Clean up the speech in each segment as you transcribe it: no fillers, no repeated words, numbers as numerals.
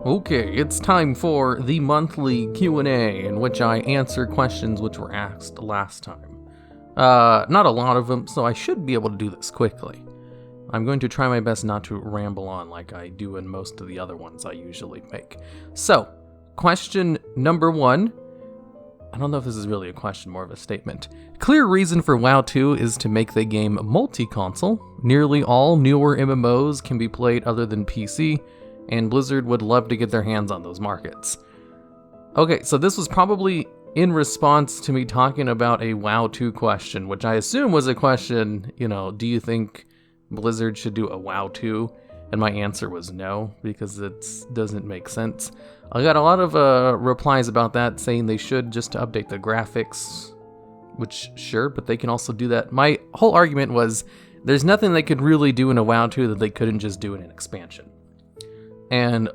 Okay, it's time for the monthly Q&A, in which I answer questions which were asked last time. Not a lot of them, so I should be able to do this quickly. I'm going to try my best not to ramble on like I do in most of the other ones I usually make. So, question number 1. I don't know if this is really a question, more of a statement. Clear reason for WoW 2 is to make the game multi-console. Nearly all newer MMOs can be played other than PC, and Blizzard would love to get their hands on those markets. Okay, so this was probably in response to me talking about a WoW 2 question, which I assume was a question, do you think Blizzard should do a WoW 2? And my answer was no, because it doesn't make sense. I got a lot of replies about that saying they should, just to update the graphics, which sure, but they can also do that. My whole argument was there's nothing they could really do in a WoW 2 that they couldn't just do in an expansion. And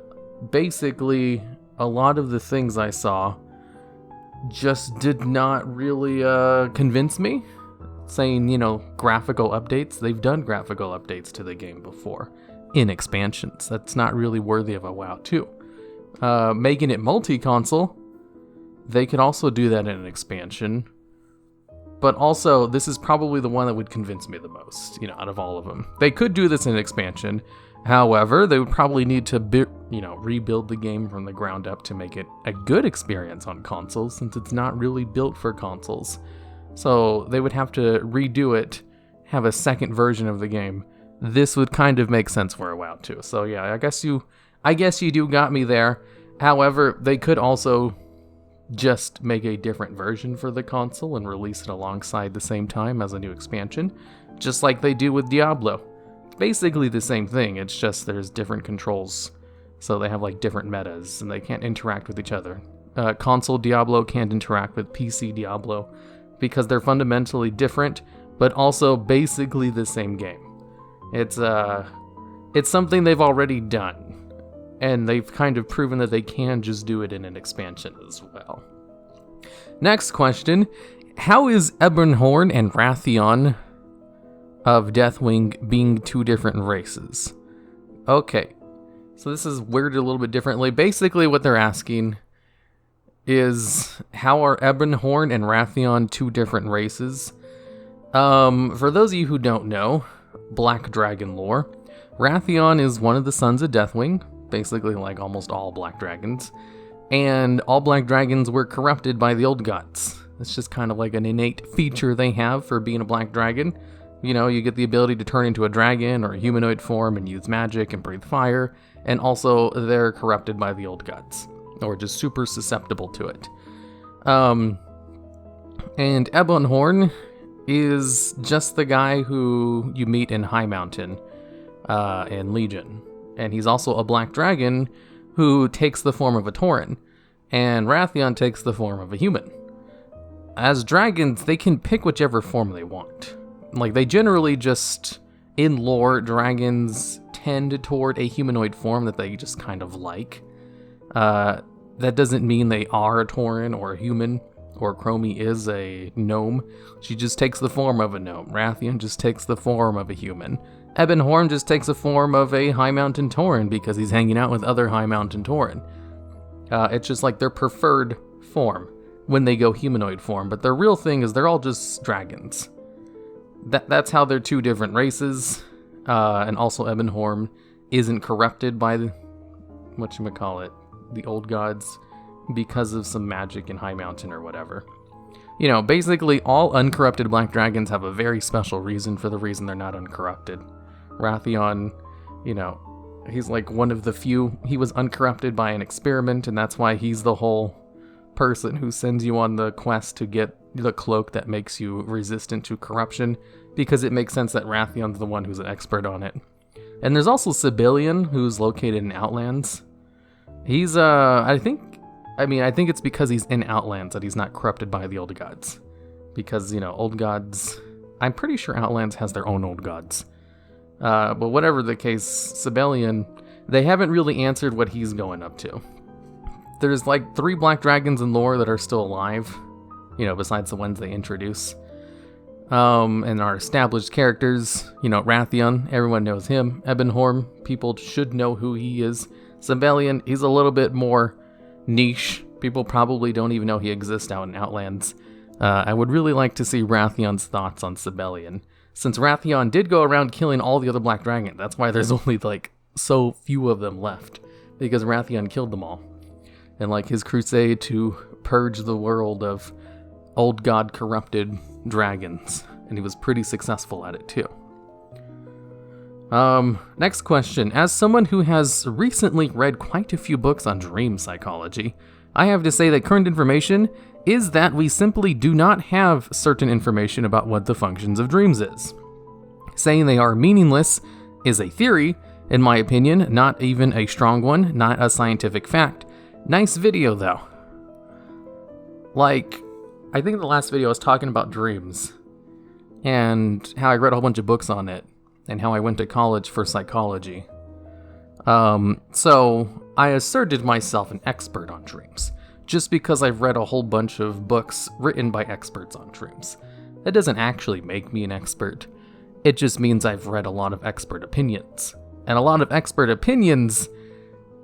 basically, a lot of the things I saw just did not really convince me. Saying, graphical updates. They've done graphical updates to the game before in expansions. That's not really worthy of a WoW 2. Making it multi-console, they could also do that in an expansion. But also, this is probably the one that would convince me the most, out of all of them. They could do this in an expansion. However, they would probably need to rebuild the game from the ground up to make it a good experience on consoles, since it's not really built for consoles. So they would have to redo it, have a second version of the game. This would kind of make sense for a WoW 2. So yeah, I guess you do got me there. However, they could also just make a different version for the console and release it alongside the same time as a new expansion, just like they do with Diablo. Basically the same thing, it's just there's different controls. So they have different metas and they can't interact with each other. Console Diablo can't interact with PC Diablo because they're fundamentally different, but also basically the same game. It's something they've already done, and they've kind of proven that they can just do it in an expansion as well. Next question, how is Ebonhorn and Wrathion of Deathwing being two different races? Okay, so this is worded a little bit differently. Basically what they're asking is, how are Ebonhorn and Wrathion two different races? For those of you who don't know Black Dragon lore, Wrathion is one of the sons of Deathwing, basically like almost all Black Dragons, and all Black Dragons were corrupted by the Old Gods. It's just kind of like an innate feature they have for being a Black Dragon. You get the ability to turn into a dragon or a humanoid form and use magic and breathe fire, and also they're corrupted by the Old Gods, or just super susceptible to it. And Ebonhorn is just the guy who you meet in High Mountain in Legion. And he's also a Black Dragon who takes the form of a Tauren. And Wrathion takes the form of a human. As dragons, they can pick whichever form they want. They generally just, in lore, dragons tend toward a humanoid form that they just kind of like. That doesn't mean they are a Tauren or a human, or Chromie is a gnome. She just takes the form of a gnome. Wrathion just takes the form of a human. Ebonhorn just takes the form of a High Mountain Tauren because he's hanging out with other High Mountain Tauren. It's just their preferred form when they go humanoid form, but their real thing is they're all just dragons. That's how they're two different races, and also Ebonhorn isn't corrupted by the Old Gods because of some magic in High Mountain or whatever. Basically all uncorrupted Black Dragons have a very special reason for the reason they're not uncorrupted. Wrathion, he's one of the few. He was uncorrupted by an experiment, and that's why he's the whole person who sends you on the quest to get the cloak that makes you resistant to corruption, because it makes sense that Wrathion's the one who's an expert on it. And there's also Sibelian, who's located in Outlands. He's, I think it's because he's in Outlands that he's not corrupted by the Old Gods. Because, Old Gods, I'm pretty sure Outlands has their own Old Gods. But whatever the case, Sibelian, they haven't really answered what he's going up to. There's 3 Black Dragons in lore that are still alive, besides the ones they introduce. And our established characters, Wrathion, everyone knows him. Ebonhorn, people should know who he is. Sibelian, he's a little bit more niche. People probably don't even know he exists out in Outlands. I would really like to see Rathion's thoughts on Sibelian, since Rathion did go around killing all the other Black Dragon. That's why there's only, like, so few of them left, because Rathion killed them all. And, like, his crusade to purge the world of old god corrupted dragons, and he was pretty successful at it too. Next question. As someone who has recently read quite a few books on dream psychology, I have to say that current information is that we simply do not have certain information about what the functions of dreams is. Saying they are meaningless is a theory, in my opinion, not even a strong one, not a scientific fact. Nice video though. Like, I think the last video I was talking about dreams, and how I read a whole bunch of books on it, and how I went to college for psychology. So I asserted myself an expert on dreams, just because I've read a whole bunch of books written by experts on dreams. That doesn't actually make me an expert. It just means I've read a lot of expert opinions. And a lot of expert opinions,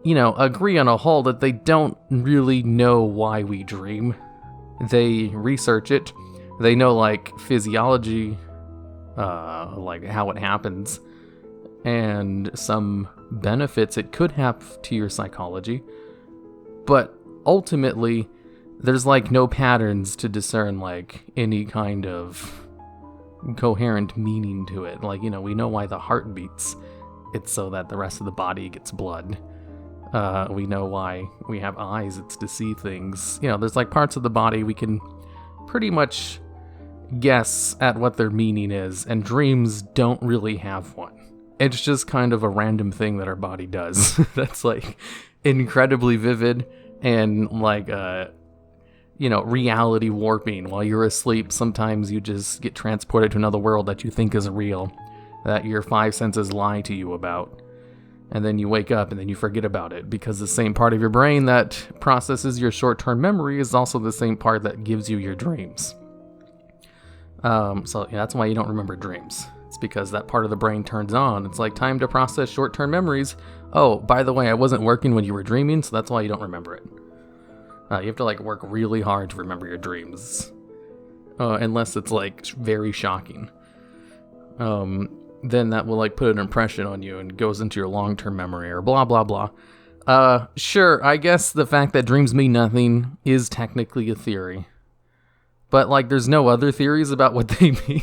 agree on a whole that they don't really know why we dream. They research it. They know, like, physiology, like how it happens, and some benefits it could have to your psychology. But ultimately, there's, like, no patterns to discern, like, any kind of coherent meaning to it. Like, we know why the heart beats. It's so that the rest of the body gets blood. We know why we have eyes. It's to see things. There's, like, parts of the body we can pretty much guess at what their meaning is, and dreams don't really have one. It's just kind of a random thing that our body does that's, like, incredibly vivid and, like, reality warping. While you're asleep, sometimes you just get transported to another world that you think is real, that your five senses lie to you about. And then you wake up and then you forget about it, because the same part of your brain that processes your short-term memory is also the same part that gives you your dreams. So that's why you don't remember dreams. It's because that part of the brain turns on. It's like time to process short-term memories. Oh, by the way, I wasn't working when you were dreaming, so that's why you don't remember it. You have to, like, work really hard to remember your dreams. Unless it's, like, very shocking. Then that will, like, put an impression on you and goes into your long-term memory or blah, blah, blah. Sure, I guess the fact that dreams mean nothing is technically a theory. But, like, there's no other theories about what they mean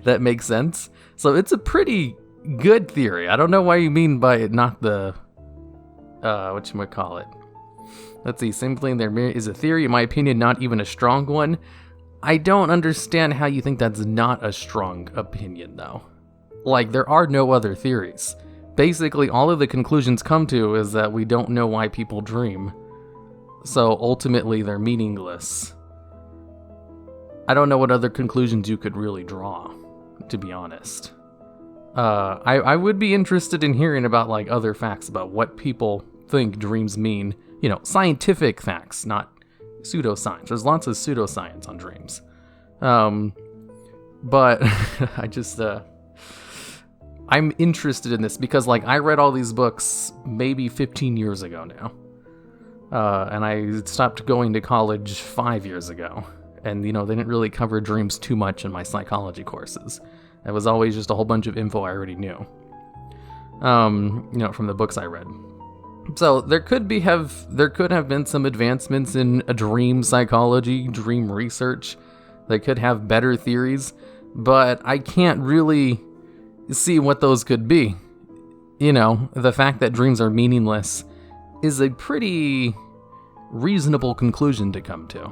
that make sense. So it's a pretty good theory. I don't know why you mean by it not the, whatchamacallit. Let's see, simply there is a theory, in my opinion, not even a strong one. I don't understand how you think that's not a strong opinion, though. Like, there are no other theories. Basically, all of the conclusions come to is that we don't know why people dream. So, ultimately, they're meaningless. I don't know what other conclusions you could really draw, to be honest. I would be interested in hearing about, like, other facts about what people think dreams mean. Scientific facts, not pseudoscience. There's lots of pseudoscience on dreams. But I just, I'm interested in this because, like, I read all these books maybe 15 years ago now. And I stopped going to college 5 years ago. And, they didn't really cover dreams too much in my psychology courses. It was always just a whole bunch of info I already knew. From the books I read. So there could have been some advancements in dream psychology, dream research. They could have better theories, but I can't really see what those could be. The fact that dreams are meaningless is a pretty reasonable conclusion to come to.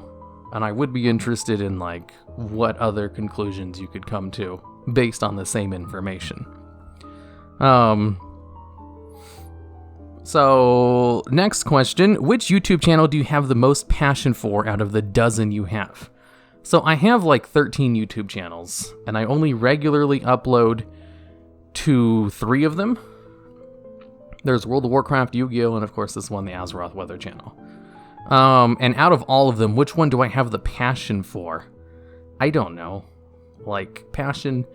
And I would be interested in, like, what other conclusions you could come to based on the same information. So, next question. Which YouTube channel do you have the most passion for out of the dozen you have? So, I have, like, 13 YouTube channels, and I only regularly upload to 3 of them. There's World of Warcraft, Yu-Gi-Oh!, and of course this one, the Azeroth Weather channel. And out of all of them, which one do I have the passion for? I don't know. Like, passion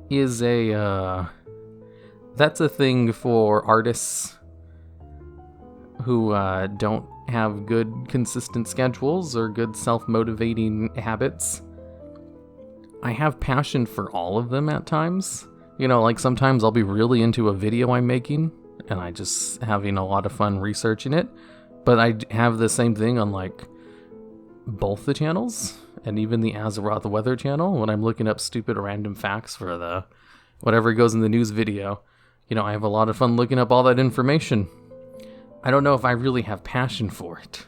is that's a thing for artists who don't have good consistent schedules or good self-motivating habits. I have passion for all of them at times. You know, like sometimes I'll be really into a video I'm making and I just having a lot of fun researching it. But I have the same thing on like both the channels and even the Azeroth weather channel when I'm looking up stupid random facts for the whatever goes in the news video. You know, I have a lot of fun looking up all that information. I don't know if I really have passion for it.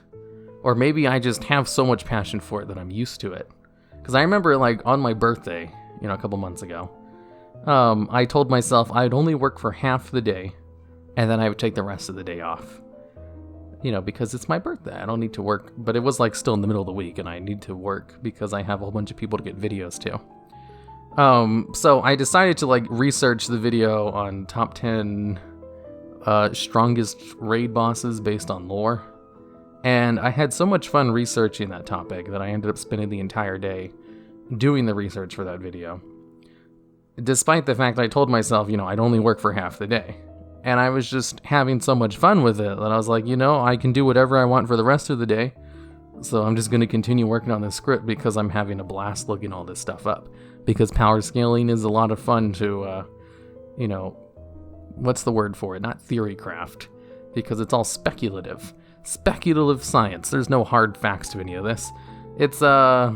Or maybe I just have so much passion for it that I'm used to it. Because I remember, like, on my birthday, you know, a couple months ago, I told myself I'd only work for half the day, and then I would take the rest of the day off. You know, because it's my birthday. I don't need to work. But it was, like, still in the middle of the week, and I need to work because I have a whole bunch of people to get videos to. So I decided to, like, research the video on top 10 strongest raid bosses based on lore. And I had so much fun researching that topic that I ended up spending the entire day doing the research for that video. Despite the fact that I told myself, you know, I'd only work for half the day. And I was just having so much fun with it that I was like, you know, I can do whatever I want for the rest of the day. So I'm just going to continue working on this script because I'm having a blast looking all this stuff up. Because power scaling is a lot of fun to, you know, what's the word for it? Not theory craft. Because it's all speculative. Speculative science. There's no hard facts to any of this. It's, I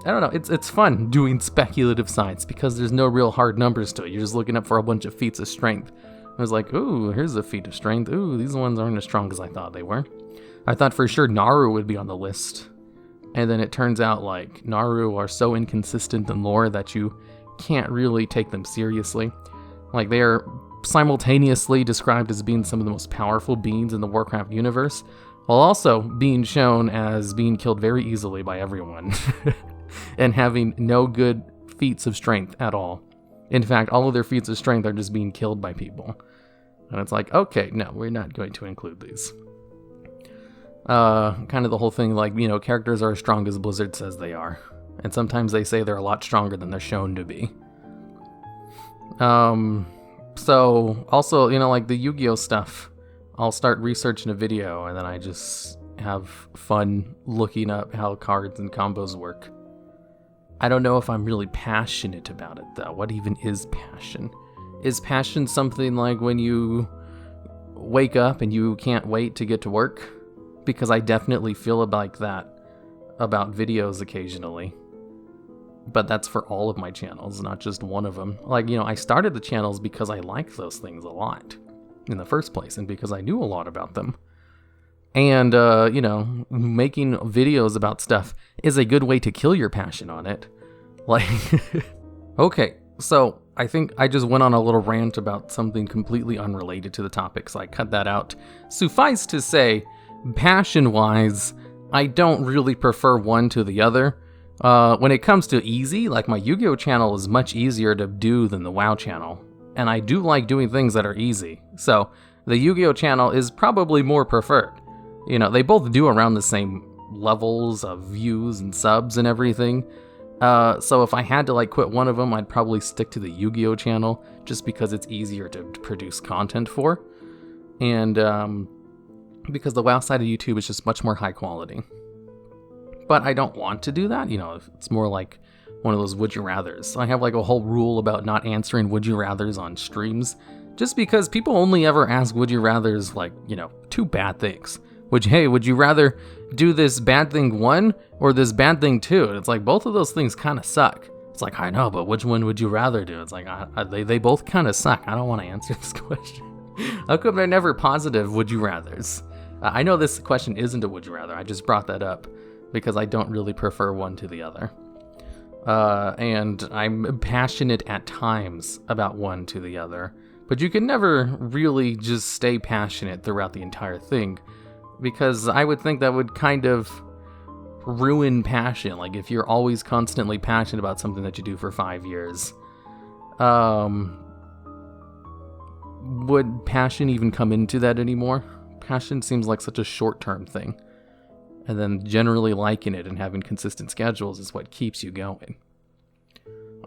don't know, it's fun doing speculative science because there's no real hard numbers to it. You're just looking up for a bunch of feats of strength. I was like, ooh, here's a feat of strength. Ooh, these ones aren't as strong as I thought they were. I thought for sure Naru would be on the list. And then it turns out, like, Naru are so inconsistent in lore that you can't really take them seriously. Like, they are simultaneously described as being some of the most powerful beings in the Warcraft universe, while also being shown as being killed very easily by everyone, and having no good feats of strength at all. In fact, all of their feats of strength are just being killed by people. And it's like, okay, no, we're not going to include these. Kind of the whole thing, like, you know, characters are as strong as Blizzard says they are. And sometimes they say they're a lot stronger than they're shown to be. So, also, you know, like the Yu-Gi-Oh stuff, I'll start researching a video and then I just have fun looking up how cards and combos work. I don't know if I'm really passionate about it, though. What even is passion? Is passion something like when you wake up and you can't wait to get to work? Because I definitely feel like that about videos occasionally. But that's for all of my channels, not just one of them. Like, you know, I started the channels because I like those things a lot in the first place and because I knew a lot about them. And, you know, making videos about stuff is a good way to kill your passion on it. Like, okay, so I think I just went on a little rant about something completely unrelated to the topic, so I cut that out. Suffice to say, passion-wise, I don't really prefer one to the other. When it comes to easy, like my Yu-Gi-Oh channel is much easier to do than the WoW channel. And I do like doing things that are easy. So, the Yu-Gi-Oh channel is probably more preferred. You know, they both do around the same levels of views and subs and everything. So if I had to, like, quit one of them, I'd probably stick to the Yu-Gi-Oh channel, just because it's easier to produce content for. And, because the WoW side of YouTube is just much more high quality. But I don't want to do that, you know, it's more like one of those would you rathers. I have like a whole rule about not answering would you rathers on streams, just because people only ever ask would you rathers like, you know, two bad things. Hey, would you rather do this bad thing 1 or this bad thing 2? And it's like both of those things kind of suck. It's like, I know, but which one would you rather do? It's like, they both kind of suck. I don't want to answer this question. How come they're never positive would you rathers? I know this question isn't a would you rather. I just brought that up because I don't really prefer one to the other. And I'm passionate at times about one to the other. But you can never really just stay passionate throughout the entire thing, because I would think that would kind of ruin passion. Like if you're always constantly passionate about something that you do for 5 years, would passion even come into that anymore? Passion seems like such a short-term thing. And then generally liking it and having consistent schedules is what keeps you going.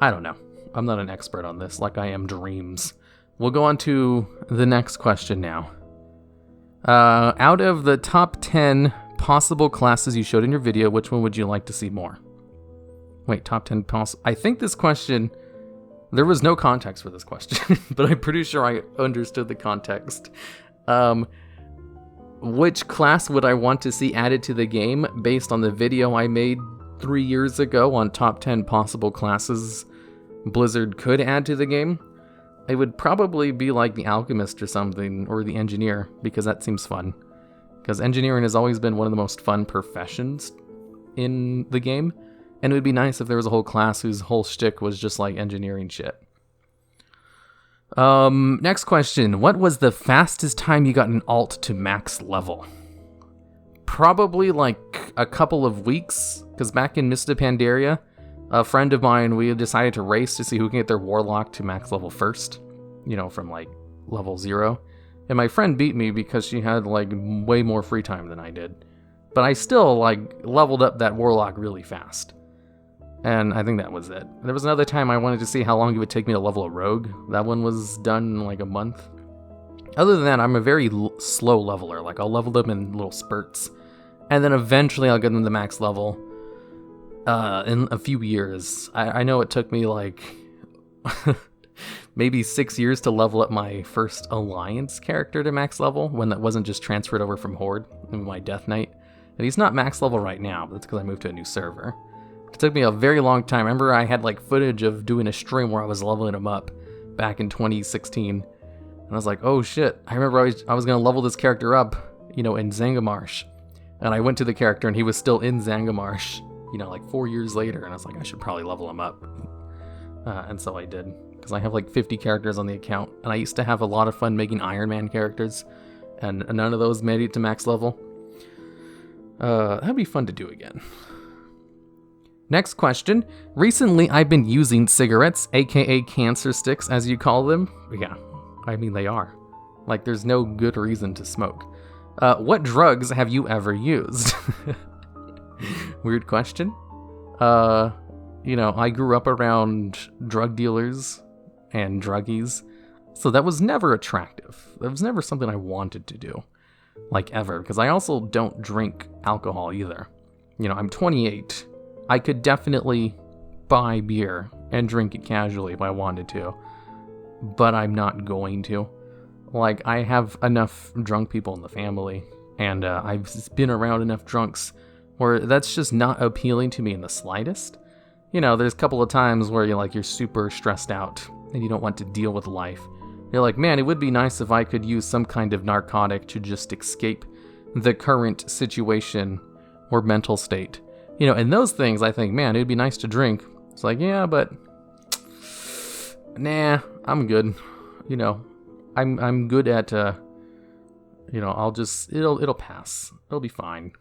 I don't know. I'm not an expert on this, like I am dreams. We'll go on to the next question now. Out of the top 10 possible classes you showed in your video, which one would you like to see more? Wait, top 10 possible... I think this question... There was no context for this question, but I'm pretty sure I understood the context. Which class would I want to see added to the game based on the video I made 3 years ago on top 10 possible classes Blizzard could add to the game? It would probably be like the alchemist or something, or the engineer, because that seems fun. Because engineering has always been one of the most fun professions in the game, and it would be nice if there was a whole class whose whole shtick was just like engineering shit. Next question. What was the fastest time you got an alt to max level? Probably like a couple of weeks, because back in Mist of Pandaria, a friend of mine, we decided to race to see who can get their warlock to max level first, you know, from like level 0. And my friend beat me because she had like way more free time than I did. But I still like leveled up that warlock really fast. And I think that was it. There was another time I wanted to see how long it would take me to level a rogue. That one was done in like a month. Other than that, I'm a very slow leveler. Like, I'll level them in little spurts. And then eventually I'll get them to max level in a few years. I know it took me like maybe 6 years to level up my first Alliance character to max level, when that wasn't just transferred over from Horde in my Death Knight. And he's not max level right now, but that's because I moved to a new server. It took me a very long time. Remember, I had like footage of doing a stream where I was leveling him up back in 2016. And I was like, oh shit. I remember I was going to level this character up, you know, in Zangamarsh. And I went to the character and he was still in Zangamarsh, you know, like 4 years later. And I was like, I should probably level him up. And so I did. Because I have like 50 characters on the account. And I used to have a lot of fun making Iron Man characters. And none of those made it to max level. That'd be fun to do again. Next question. Recently, I've been using cigarettes, aka cancer sticks, as you call them. Yeah, I mean, they are. Like, there's no good reason to smoke. What drugs have you ever used? Weird question. You know, I grew up around drug dealers and druggies, so that was never attractive. That was never something I wanted to do, like, ever, because I also don't drink alcohol either. You know, I'm 28. I could definitely buy beer and drink it casually if I wanted to, but I'm not going to. Like, I have enough drunk people in the family, and I've been around enough drunks where that's just not appealing to me in the slightest. You know, there's a couple of times where you're super stressed out and you don't want to deal with life. You're like, man, it would be nice if I could use some kind of narcotic to just escape the current situation or mental state. You know, and those things, I think, man, it'd be nice to drink. It's like, yeah, but nah, I'm good. You know, I'm good at, you know, it'll pass. It'll be fine.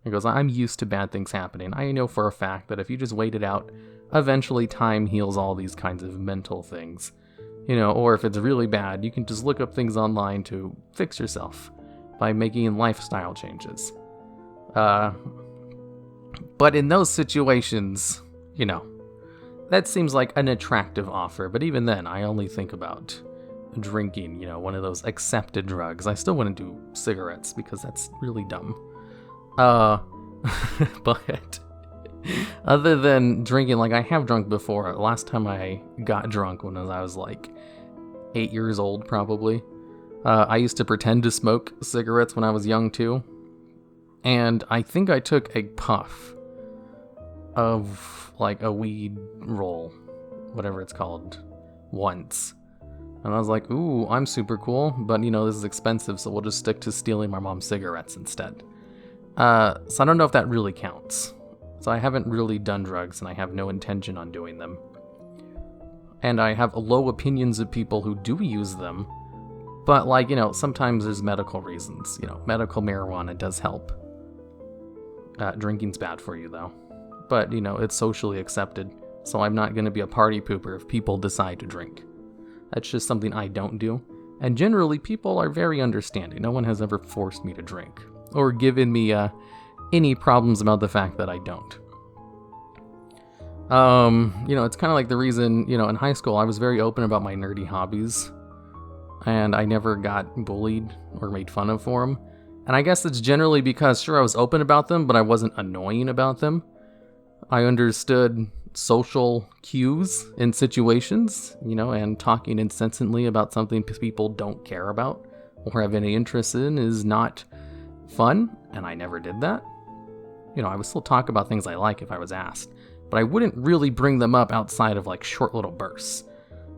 He goes, I'm used to bad things happening. I know for a fact that if you just wait it out, eventually time heals all these kinds of mental things. You know, or if it's really bad, you can just look up things online to fix yourself by making lifestyle changes. But in those situations, you know, that seems like an attractive offer. But even then, I only think about drinking, you know, one of those accepted drugs. I still wouldn't do cigarettes because that's really dumb. But other than drinking, like, I have drunk before. Last time I got drunk when I was like 8 years old, probably. I used to pretend to smoke cigarettes when I was young too. And I think I took a puff of like a weed roll, whatever it's called, once. And I was like, ooh, I'm super cool, but you know, this is expensive, so we'll just stick to stealing my mom's cigarettes instead. So I don't know if that really counts. So I haven't really done drugs, and I have no intention on doing them. And I have low opinions of people who do use them, but like, you know, sometimes there's medical reasons. You know, medical marijuana does help. Drinking's bad for you, though. But, you know, it's socially accepted, so I'm not going to be a party pooper if people decide to drink. That's just something I don't do. And generally, people are very understanding. No one has ever forced me to drink, or given me any problems about the fact that I don't. You know, it's kind of like the reason, you know, in high school, I was very open about my nerdy hobbies, and I never got bullied or made fun of for them. And I guess it's generally because, sure, I was open about them, but I wasn't annoying about them. I understood social cues in situations, and talking incessantly about something people don't care about or have any interest in is not fun, and I never did that. I would still talk about things I like if I was asked, but I wouldn't really bring them up outside of like short little bursts,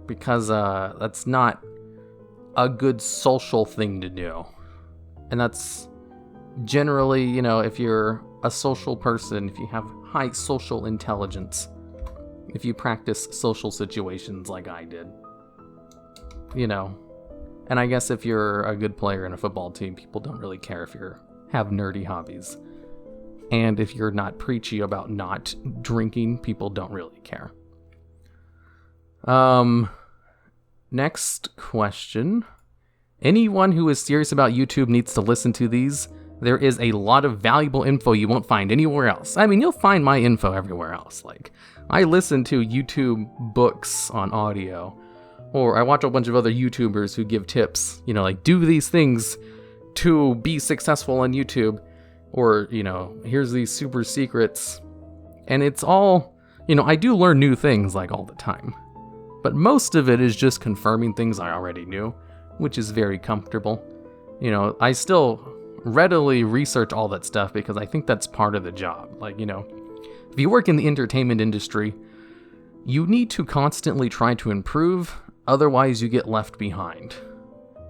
because that's not a good social thing to do. And that's generally, if you're a social person, if you have high social intelligence, if you practice social situations like I did, and I guess if you're a good player in a football team, people don't really care if you have nerdy hobbies. And if you're not preachy about not drinking, people don't really care. Next question. Anyone who is serious about YouTube needs to listen to these. There is a lot of valuable info you won't find anywhere else. I mean, you'll find my info everywhere else. Like, I listen to YouTube books on audio, or I watch a bunch of other YouTubers who give tips, like do these things to be successful on YouTube, or, here's these super secrets. And it's all, I do learn new things like all the time, but most of it is just confirming things I already knew, which is very comfortable. I still readily research all that stuff because I think that's part of the job. Like, if you work in the entertainment industry, you need to constantly try to improve, otherwise you get left behind.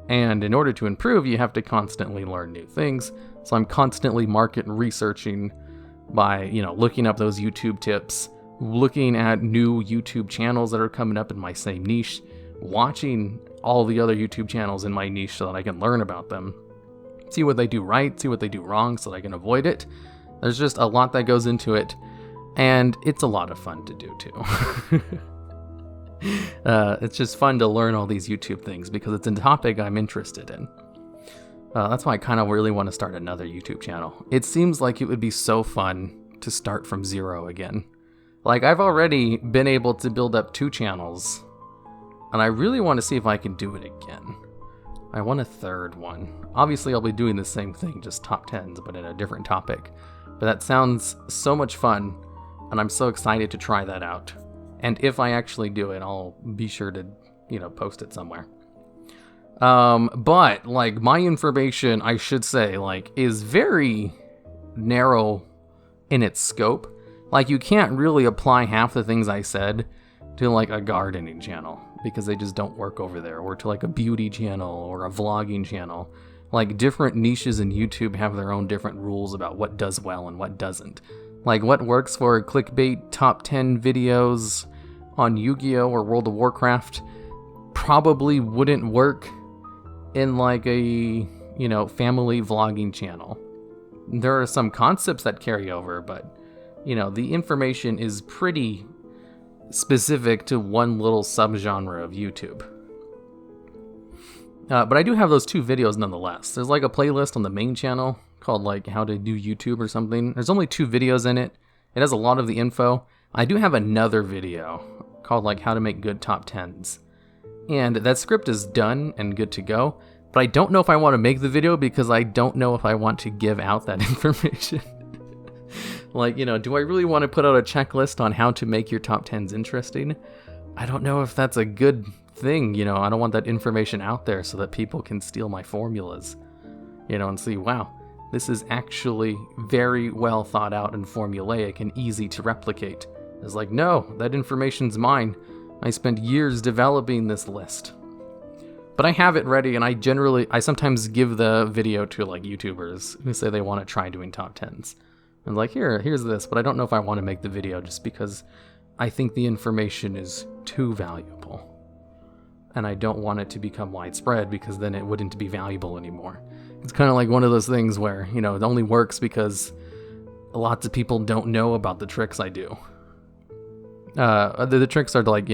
And in order to improve, you have to constantly learn new things. So I'm constantly market researching by, looking up those YouTube tips, looking at new YouTube channels that are coming up in my same niche, watching all the other YouTube channels in my niche so that I can learn about them, see what they do right, see what they do wrong so that I can avoid it. There's just a lot that goes into it, and it's a lot of fun to do too. It's just fun to learn all these YouTube things because it's a topic I'm interested in. That's why I kind of really want to start another YouTube channel. It seems like it would be so fun to start from zero again. Like, I've already been able to build up 2 channels, and I really want to see if I can do it again. I want a 3rd one. Obviously, I'll be doing the same thing, just top 10s, but in a different topic. But that sounds so much fun, and I'm so excited to try that out. And if I actually do it, I'll be sure to, post it somewhere. But, like, my information, I should say, like, is very narrow in its scope. Like, you can't really apply half the things I said to, like, a gardening channel, because they just don't work over there, or to, like, a beauty channel or a vlogging channel. Like, different niches in YouTube have their own different rules about what does well and what doesn't. Like, what works for clickbait top 10 videos on Yu-Gi-Oh! Or World of Warcraft probably wouldn't work in, like, a, family vlogging channel. There are some concepts that carry over, but, the information is pretty specific to one little subgenre of YouTube. But I do have those 2 videos nonetheless. There's like a playlist on the main channel called like How to Do YouTube or something. There's only 2 videos in it. It has a lot of the info. I do have another video called like How to Make Good Top 10s. And that script is done and good to go. But I don't know if I want to make the video because I don't know if I want to give out that information. Like, do I really want to put out a checklist on how to make your top 10s interesting? I don't know if that's a good thing, I don't want that information out there so that people can steal my formulas, and see, wow, this is actually very well thought out and formulaic and easy to replicate. It's like, no, that information's mine. I spent years developing this list. But I have it ready, and I sometimes give the video to like YouTubers who say they want to try doing top 10s. And like, here's this, but I don't know if I want to make the video just because I think the information is too valuable. And I don't want it to become widespread because then it wouldn't be valuable anymore. It's kind of like one of those things where, it only works because lots of people don't know about the tricks I do. The tricks are like,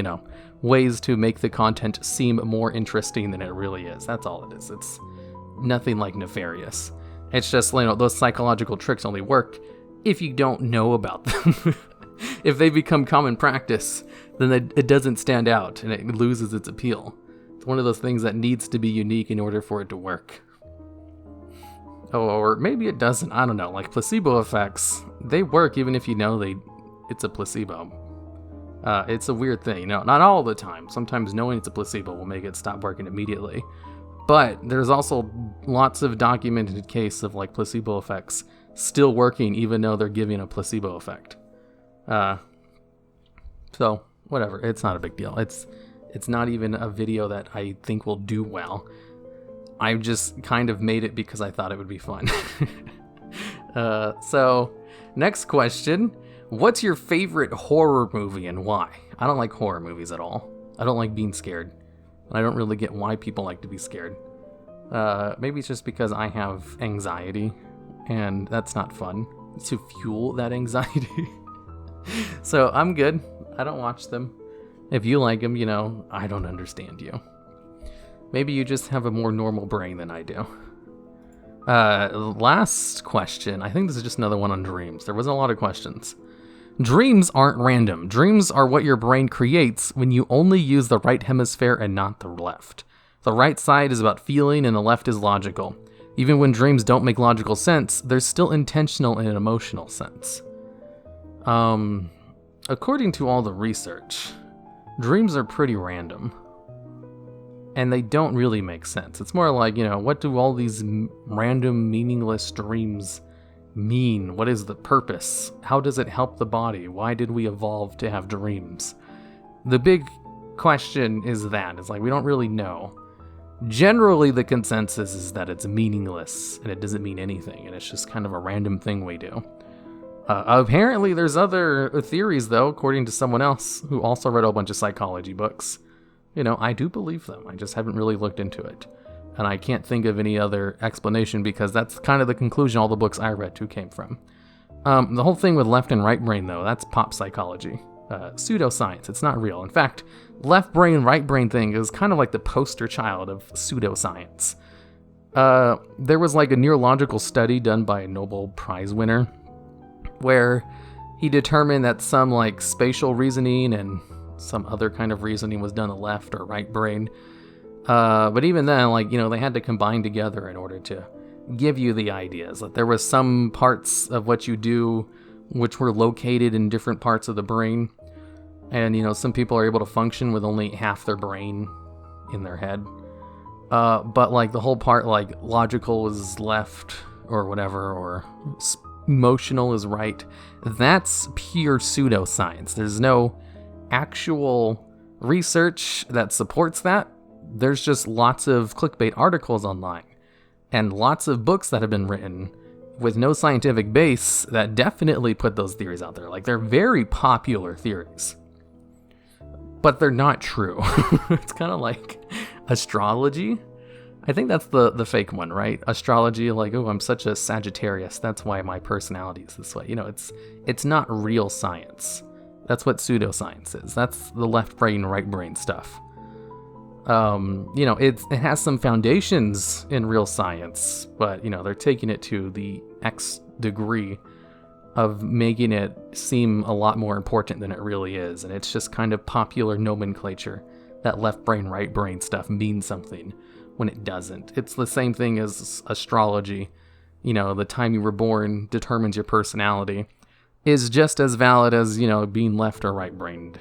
ways to make the content seem more interesting than it really is. That's all it is. It's nothing like nefarious. It's just, those psychological tricks only work if you don't know about them. If they become common practice, then it doesn't stand out and it loses its appeal. It's one of those things that needs to be unique in order for it to work. Or maybe it doesn't. I don't know. Like placebo effects, they work even if you know it's a placebo. It's a weird thing. Not all the time. Sometimes knowing it's a placebo will make it stop working immediately. But there's also lots of documented case of like placebo effects still working even though they're giving a placebo effect. So whatever. It's not a big deal. It's not even a video that I think will do well. I just kind of made it because I thought it would be fun. So, next question. What's your favorite horror movie and why? I don't like horror movies at all. I don't like being scared. And I don't really get why people like to be scared. Maybe it's just because I have anxiety, and that's not fun to fuel that anxiety. So, I'm good. I don't watch them. If you like them, I don't understand you. Maybe you just have a more normal brain than I do. Last question. I think this is just another one on dreams. There wasn't a lot of questions. Dreams aren't random. Dreams are what your brain creates when you only use the right hemisphere and not the left. The right side is about feeling and the left is logical. Even when dreams don't make logical sense, they're still intentional in an emotional sense. According to all the research, dreams are pretty random. And they don't really make sense. It's more like, what do all these random, meaningless dreams mean? What is the purpose? How does it help the body? Why did we evolve to have dreams? The big question is that. It's like, we don't really know. Generally, the consensus is that it's meaningless and it doesn't mean anything. And it's just kind of a random thing we do. Apparently, there's other theories, though, according to someone else who also read a bunch of psychology books. I do believe them. I just haven't really looked into it. And I can't think of any other explanation because that's kind of the conclusion all the books I read to came from. The whole thing with left and right brain, though, that's pop psychology. Pseudoscience. It's not real. In fact, left brain, right brain thing is kind of like the poster child of pseudoscience. There was like a neurological study done by a Nobel Prize winner where he determined that some like spatial reasoning and some other kind of reasoning was done in the left or right brain. But even then, they had to combine together in order to give you the ideas. Like there was some parts of what you do which were located in different parts of the brain. And, some people are able to function with only half their brain in their head. But like the whole part, like logical is left or whatever, or emotional is right. That's pure pseudoscience. There's no actual research that supports that. There's just lots of clickbait articles online and lots of books that have been written with no scientific base that definitely put those theories out there. Like they're very popular theories, but they're not true. It's kind of like astrology. I think that's the fake one, right? Astrology, like, oh, I'm such a Sagittarius, that's why my personality is this way. It's not real science. That's what pseudoscience is. That's the left brain, right brain stuff. It has some foundations in real science, but, they're taking it to the X degree of making it seem a lot more important than it really is. And it's just kind of popular nomenclature that left brain, right brain stuff means something when it doesn't. It's the same thing as astrology. The time you were born determines your personality. Is just as valid as, being left or right brained.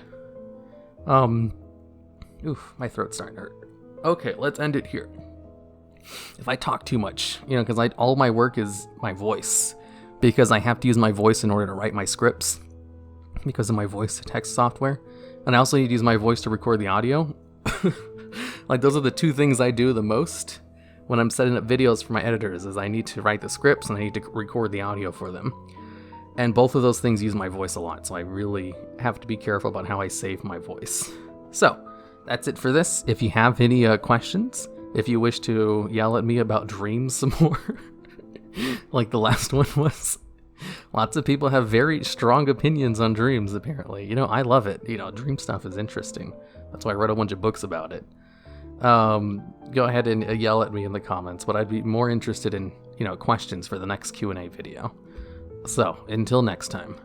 Oof, my throat's starting to hurt. Okay, let's end it here. If I talk too much, because all my work is my voice, because I have to use my voice in order to write my scripts, because of my voice to text software, and I also need to use my voice to record the audio. Like, those are the two things I do the most when I'm setting up videos for my editors, is I need to write the scripts and I need to record the audio for them. And both of those things use my voice a lot, so I really have to be careful about how I save my voice. So, that's it for this. If you have any questions, if you wish to yell at me about dreams some more, like the last one was, lots of people have very strong opinions on dreams, apparently. I love it. Dream stuff is interesting. That's why I wrote a bunch of books about it. Go ahead and yell at me in the comments, but I'd be more interested in, questions for the next Q&A video. So, until next time.